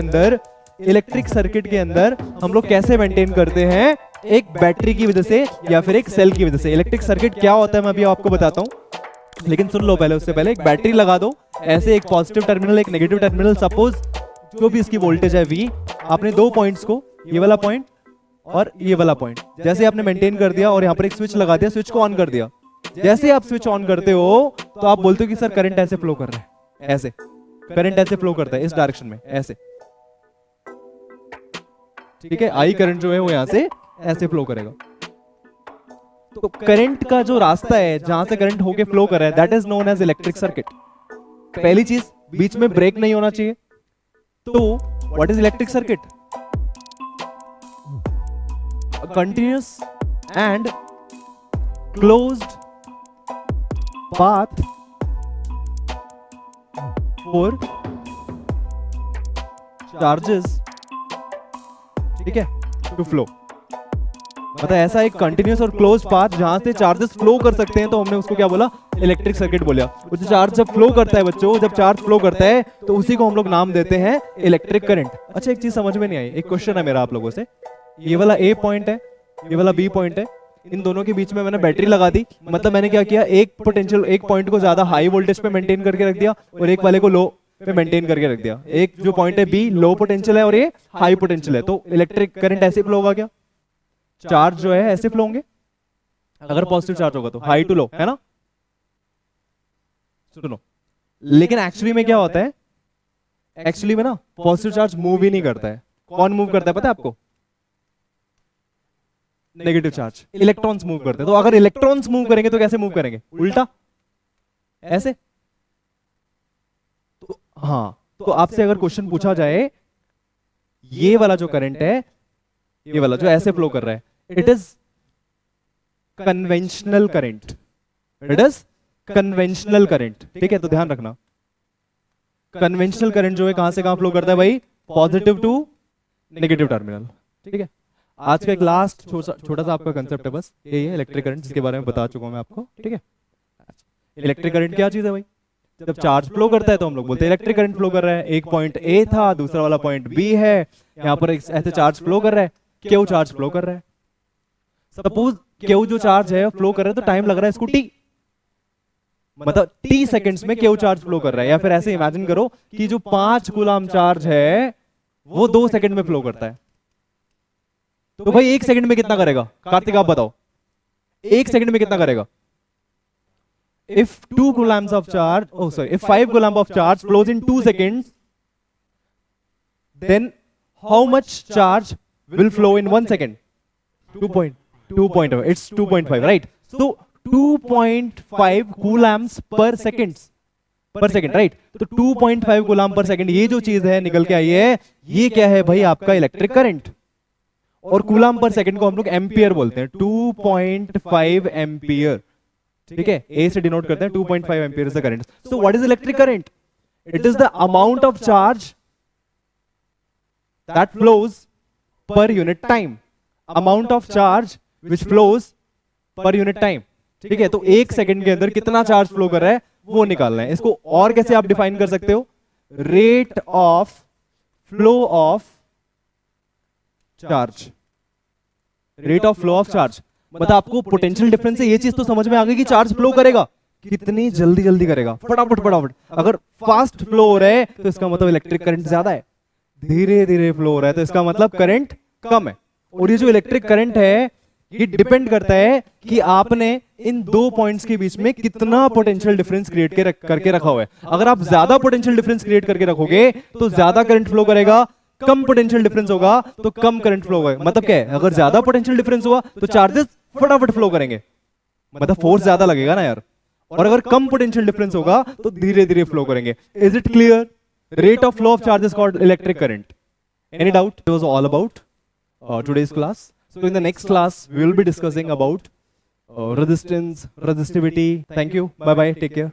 अंदर हम लोग कैसे मेंटेन करते हैं? एक बैटरी की वजह से या फिर एक सेल की वजह से। इलेक्ट्रिक सर्किट क्या होता है मैं अभी आपको बताता हूँ, लेकिन सुन लो पहले, उससे पहले एक बैटरी लगा दो, ऐसे एक पॉजिटिव टर्मिनल एक नेगेटिव टर्मिनल, सपोज जो भी इसकी वोल्टेज है V, आपने दो पॉइंट्स को, ये वाला पॉइंट और ये वाला पॉइंट, जैसे आपने मेंटेन कर दिया और यहाँ पर एक स्विच लगा दिया, स्विच को ऑन कर दिया। जैसे आप स्विच ऑन करते हो तो आप बोलते हो कि सर करंट ऐसे फ्लो कर रहा है, ऐसे करंट ऐसे फ्लो करता है इस डायरेक्शन में, ऐसे, ठीक है। आई करंट जो है वो यहाँ से ऐसे फ्लो करेगा। तो करंट का जो रास्ता है जहां से करंट होके फ्लो कर रहा है, that is known as electric circuit. पहली चीज, बीच में ब्रेक नहीं होना चाहिए। तो what is electric circuit? A continuous and closed path for charges, ठीक है, to flow। मतलब ऐसा एक कंटिन्यूस और क्लोज पाथ जहां से चार्जेस फ्लो कर सकते हैं, तो हमने उसको क्या बोला? इलेक्ट्रिक सर्किट बोला। वो जो चार्ज जब फ्लो करता है बच्चों, जब चार्ज फ्लो करता है तो उसी को हम लोग नाम देते हैं इलेक्ट्रिक करंट। अच्छा एक चीज समझ में नहीं आई, एक क्वेश्चन है मेरा आप लोगों से, ये वाला ए पॉइंट है, ये वाला बी पॉइंट है, इन दोनों के बीच में मैंने बैटरी लगा दी, मतलब मैंने क्या किया, एक पोटेंशियल, एक पॉइंट को ज्यादा हाई वोल्टेज पे मेंटेन करके रख दिया और एक वाले को लो पे मेंटेन करके रख दिया। एक जो पॉइंट है बी लो पोटेंशियल है और ये हाई पोटेंशियल है, तो इलेक्ट्रिक करंट ऐसे फ्लो होगा क्या? चार्ज जो है ऐसे फ्लो होंगे अगर पॉजिटिव चार्ज होगा तो, हाई टू लो, है ना? सुनो, लेकिन एक्चुअली में क्या होता है, एक्चुअली में ना पॉजिटिव चार्ज मूव ही नहीं करता है। कौन मूव करता है पता है आपको? नेगेटिव चार्ज, इलेक्ट्रॉन्स मूव करते हैं। तो अगर इलेक्ट्रॉन्स मूव करेंगे तो कैसे मूव करेंगे? उल्टा, ऐसे। तो हाँ, तो आपसे अगर क्वेश्चन पूछा जाए, ये वाला जो करंट है, ये वाला जो ऐसे फ्लो कर रहा है, it is conventional current, it is conventional current, ठीक है? तो ध्यान रखना, कन्वेंशनल करंट जो है कहां से कहां फ्लो करता है भाई? पॉजिटिव टू नेगेटिव टर्मिनल, ठीक है? आज का एक लास्ट छोटा सा आपका कंसेप्ट है बस, यही है इलेक्ट्रिक करंट, जिसके बारे में बता चुका हूं मैं आपको, ठीक है? इलेक्ट्रिक करंट क्या चीज है भाई? जब चार्ज फ्लो करता है तो हम लोग बोलते हैं इलेक्ट्रिक करंट फ्लो कर रहा है। एक पॉइंट ए था, दूसरा वाला पॉइंट बी है, यहां पर ऐसे चार्ज फ्लो कर रहा है, क्यू चार्ज फ्लो कर रहा है। सपोज क्यू जो चार्ज है फ्लो कर रहा है तो टाइम लग रहा है इसको टी, मतलब टी सेकंड्स में क्यू चार्ज फ्लो कर रहा है। या फिर ऐसे इमेजिन करो कि जो 5 कूलम चार्ज है वो 2 सेकंड में फ्लो करता है, तो भाई 1 सेकंड में कितना करेगा? कार्तिक आप बताओ, 1 सेकंड में कितना करेगा? If 2 coulombs of charge, if 5 coulomb of charge flows in 2 seconds, then how much charge will flow in 1 second? 2.5. It's 2.5, right? So 2.5 coulombs per second, right? तो 2.5 कूलम पर सेकंड ये जो चीज है निकल के आई है, ये क्या है भाई? आपका इलेक्ट्रिक करंट। और कूलम पर सेकंड को हम लोग एम्पियर बोलते हैं, 2.5 एम्पियर, ठीक है? ए से डिनोट करते हैं, 2.5 ampere is the current. So what is electric current? It is the amount of charge that flows per unit time, amount of charge which flows per unit time, ठीक है? तो 1 सेकंड के अंदर कितना चार्ज फ्लो कर रहा है वो निकालना है। इसको और कैसे आप डिफाइन कर सकते हो? Rate of flow of charge, rate of flow of charge, मतलब आपको पोटेंशियल डिफरेंस से ये चीज तो समझ में आ गई कि चार्ज फ्लो करेगा कितनी जल्दी जल्दी करेगा, फटाफट फटाफट। अगर फास्ट फ्लो हो रहा है तो इसका मतलब इलेक्ट्रिक करंट ज्यादा है, धीरे धीरे फ्लो हो रहा है तो इसका मतलब करंट कम है। और ये जो इलेक्ट्रिक करंट है ये डिपेंड करता है कि आपने इन 2 पॉइंट्स के बीच में कितना पोटेंशियल डिफरेंस क्रिएट करके रखा हुआ है। अगर आप ज्यादा पोटेंशियल डिफरेंस क्रिएट करके रखोगे तो ज्यादा करंट फ्लो करेगा, कम पोटेंशियल डिफरेंस होगा तो कम करंट फ्लो होगा। मतलब क्या है? अगर ज्यादा पोटेंशियल डिफरेंस हुआ तो चार्जेस फटाफट फ्लो करेंगे, मतलब फोर्स ज्यादा लगेगा ना यार। और अगर कम पोटेंशियल डिफरेंस होगा तो धीरे धीरे फ्लो करेंगे। Is it clear? Rate of flow of charges called electric current. Any doubt? It was all about today's class. So in the next class, we will be discussing about resistance, resistivity. Thank you. Bye bye. Take care.